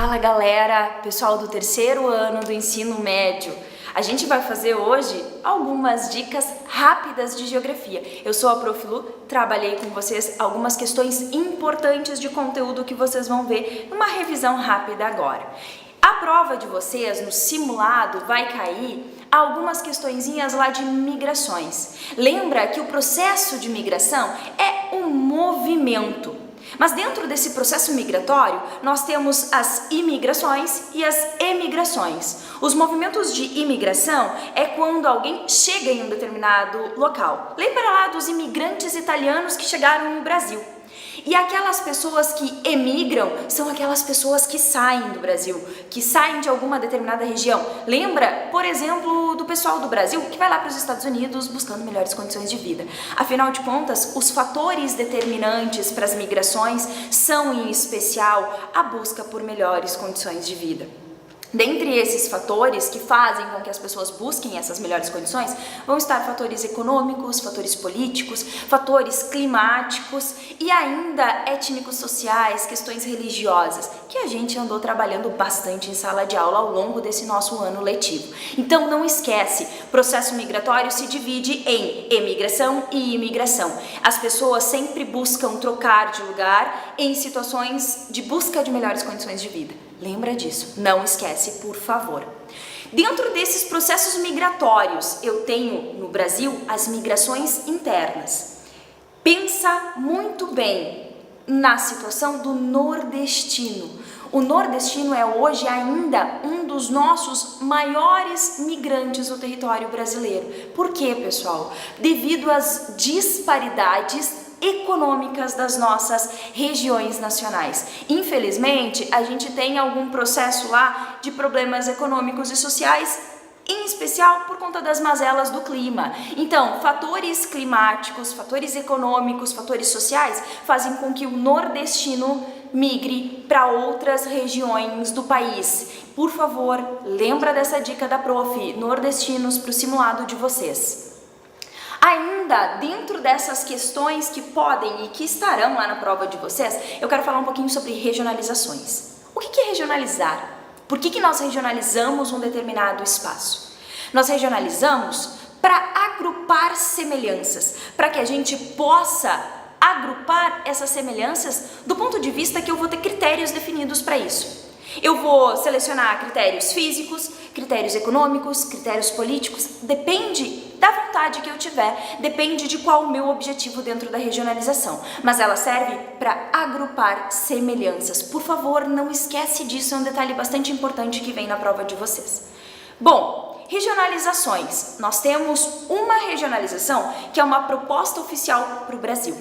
Fala galera, pessoal do terceiro ano do ensino médio. A gente vai fazer hoje algumas dicas rápidas de geografia. Eu sou a Prof. Lu, trabalhei com vocês algumas questões importantes de conteúdo que vocês vão ver numa revisão rápida agora. A prova de vocês no simulado vai cair algumas questõezinhas lá de migrações. Lembra que o processo de migração é um movimento. Mas dentro desse processo migratório, nós temos as imigrações e as emigrações. Os movimentos de imigração é quando alguém chega em um determinado local. Lembra lá dos imigrantes italianos que chegaram no Brasil? E aquelas pessoas que emigram são aquelas pessoas que saem do Brasil, que saem de alguma determinada região. Lembra, por exemplo, do pessoal do Brasil que vai lá para os Estados Unidos buscando melhores condições de vida. Afinal de contas, os fatores determinantes para as migrações são, em especial, a busca por melhores condições de vida. Dentre esses fatores que fazem com que as pessoas busquem essas melhores condições, vão estar fatores econômicos, fatores políticos, fatores climáticos e ainda étnicos sociais, questões religiosas, que a gente andou trabalhando bastante em sala de aula ao longo desse nosso ano letivo. Então não esquece, processo migratório se divide em emigração e imigração. As pessoas sempre buscam trocar de lugar em situações de busca de melhores condições de vida. Lembra disso, não esquece, por favor. Dentro desses processos migratórios, eu tenho no Brasil as migrações internas. Pensa muito bem na situação do nordestino. O nordestino é hoje ainda um dos nossos maiores migrantes no território brasileiro. Por quê, pessoal? Devido às disparidades econômicas das nossas regiões nacionais. Infelizmente, a gente tem algum processo lá de problemas econômicos e sociais, em especial por conta das mazelas do clima. Então, fatores climáticos, fatores econômicos, fatores sociais fazem com que o nordestino migre para outras regiões do país. Por favor, lembra dessa dica da Prof. Nordestinos para o simulado de vocês. Ainda dentro dessas questões que podem e que estarão lá na prova de vocês, eu quero falar um pouquinho sobre regionalizações. O que é regionalizar? Por que nós regionalizamos um determinado espaço? Nós regionalizamos para agrupar semelhanças, para que a gente possa agrupar essas semelhanças do ponto de vista que eu vou ter critérios definidos para isso. Eu vou selecionar critérios físicos, critérios econômicos, critérios políticos, depende da vontade que eu tiver, depende de qual o meu objetivo dentro da regionalização, mas ela serve para agrupar semelhanças. Por favor, não esquece disso, é um detalhe bastante importante que vem na prova de vocês. Bom, regionalizações. Nós temos uma regionalização que é uma proposta oficial para o Brasil.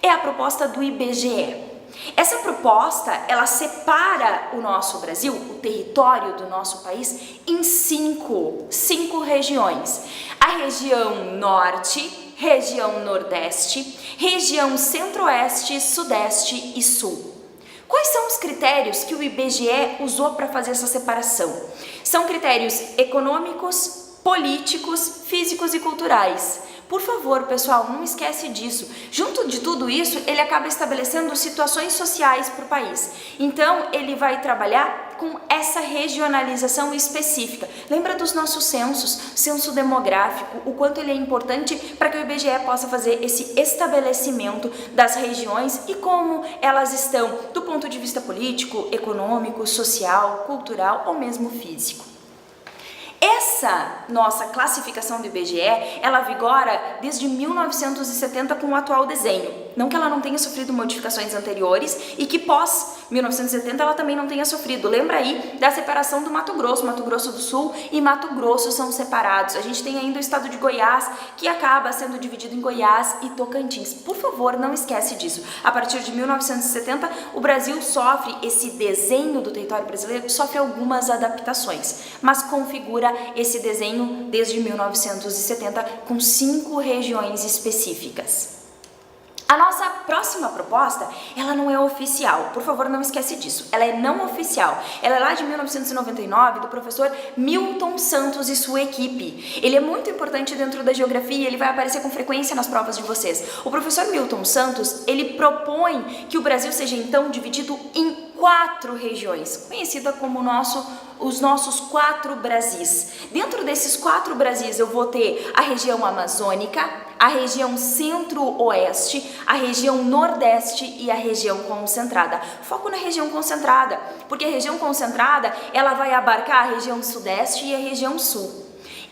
É a proposta do IBGE. Essa proposta, ela separa o nosso Brasil, o território do nosso país, em cinco regiões. A região norte, região nordeste, região centro-oeste, sudeste e sul. Quais são os critérios que o IBGE usou para fazer essa separação? São critérios econômicos, políticos, físicos e culturais. Por favor, pessoal, não esquece disso. Junto de tudo isso, ele acaba estabelecendo situações sociais para o país. Então, ele vai trabalhar com essa regionalização específica. Lembra dos nossos censos, censo demográfico, o quanto ele é importante para que o IBGE possa fazer esse estabelecimento das regiões e como elas estão do ponto de vista político, econômico, social, cultural ou mesmo físico. Essa nossa classificação do IBGE, ela vigora desde 1970 com o atual desenho. Não que ela não tenha sofrido modificações anteriores e que pós 1970 ela também não tenha sofrido. Lembra aí da separação do Mato Grosso do Sul e Mato Grosso são separados. A gente tem ainda o estado de Goiás, que acaba sendo dividido em Goiás e Tocantins. Por favor, não esquece disso. A partir de 1970, o Brasil sofre, esse desenho do território brasileiro sofre algumas adaptações, mas configura esse desenho desde 1970 com 5 regiões específicas. A nossa próxima proposta, ela não é oficial, por favor não esquece disso, ela é não oficial, ela é lá de 1999 do professor Milton Santos e sua equipe. Ele é muito importante dentro da geografia, ele vai aparecer com frequência nas provas de vocês. O professor Milton Santos, ele propõe que o Brasil seja então dividido em 4 regiões, conhecida como os nossos 4 Brasis. Dentro desses 4 Brasis eu vou ter a região amazônica, a região centro-oeste, a região nordeste e a região concentrada. Foco na região concentrada, porque a região concentrada ela vai abarcar a região sudeste e a região sul.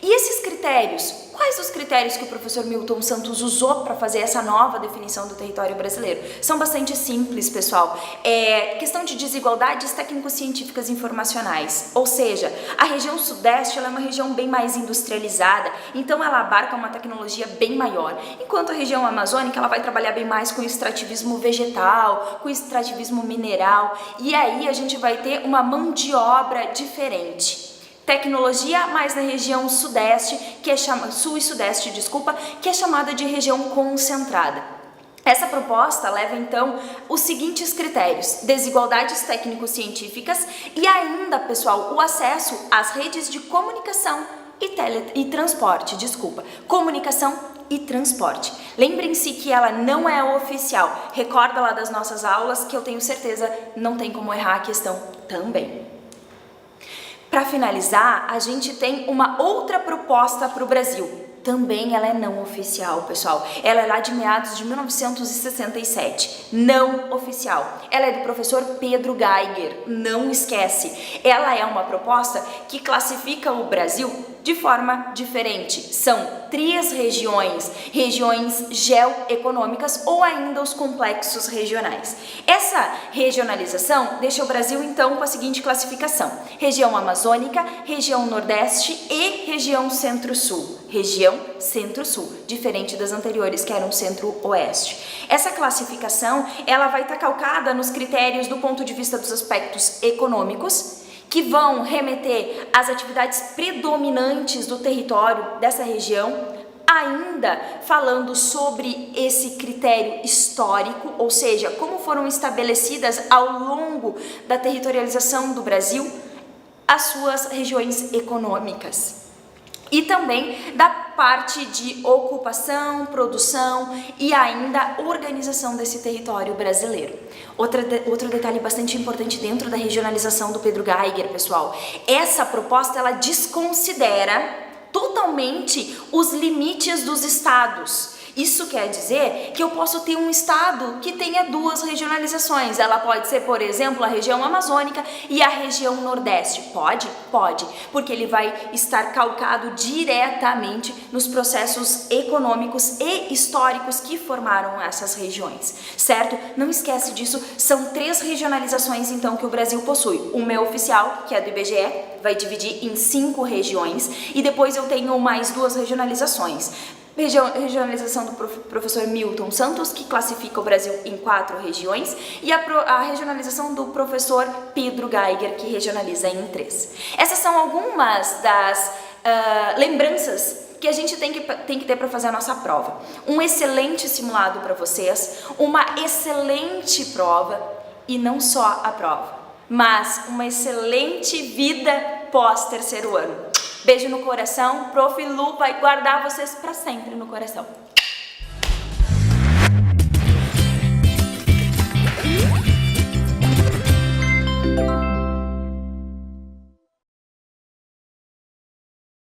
E esses critérios, quais os critérios que o professor Milton Santos usou para fazer essa nova definição do território brasileiro? São bastante simples, pessoal. É questão de desigualdades técnico-científicas informacionais, ou seja, a região sudeste ela é uma região bem mais industrializada, então ela abarca uma tecnologia bem maior, enquanto a região amazônica ela vai trabalhar bem mais com o extrativismo vegetal, com o extrativismo mineral, e aí a gente vai ter uma mão de obra diferente. Tecnologia mais na região sudeste, sul e sudeste, desculpa, que é chamada de região concentrada. Essa proposta leva então os seguintes critérios: desigualdades técnico-científicas e ainda, pessoal, o acesso às redes de comunicação e transporte, comunicação e transporte. Lembrem-se que ela não é oficial. Recorda lá das nossas aulas que eu tenho certeza não tem como errar a questão também. Para finalizar, a gente tem uma outra proposta para o Brasil. Também ela é não oficial, pessoal. Ela é lá de meados de 1967. Não oficial. Ela é do professor Pedro Geiger. Não esquece. Ela é uma proposta que classifica o Brasil de forma diferente. São 3 regiões geoeconômicas ou ainda os complexos regionais. Essa regionalização deixa o Brasil então com a seguinte classificação: região amazônica, região nordeste e região centro-sul. Região centro-sul, diferente das anteriores que eram centro-oeste. Essa classificação ela vai estar calcada nos critérios do ponto de vista dos aspectos econômicos, que vão remeter às atividades predominantes do território dessa região, ainda falando sobre esse critério histórico, ou seja, como foram estabelecidas ao longo da territorialização do Brasil as suas regiões econômicas. E também da parte de ocupação, produção e ainda organização desse território brasileiro. Outro detalhe bastante importante dentro da regionalização do Pedro Geiger, pessoal, essa proposta ela desconsidera totalmente os limites dos estados. Isso quer dizer que eu posso ter um estado que tenha 2 regionalizações. Ela pode ser, por exemplo, a região amazônica e a região nordeste. Pode? Pode, porque ele vai estar calcado diretamente nos processos econômicos e históricos que formaram essas regiões, certo? Não esquece disso, são 3 regionalizações então que o Brasil possui. Uma é oficial, que é do IBGE, vai dividir em 5 regiões, e depois eu tenho mais 2 regionalizações. Regionalização do professor Milton Santos, que classifica o Brasil em 4 regiões, e a regionalização do professor Pedro Geiger, que regionaliza em 3. Essas são algumas das lembranças que a gente tem que ter para fazer a nossa prova. Um excelente simulado para vocês, uma excelente prova, e não só a prova, mas uma excelente vida pós-terceiro ano. Beijo no coração, Prof. Lu vai guardar vocês para sempre no coração.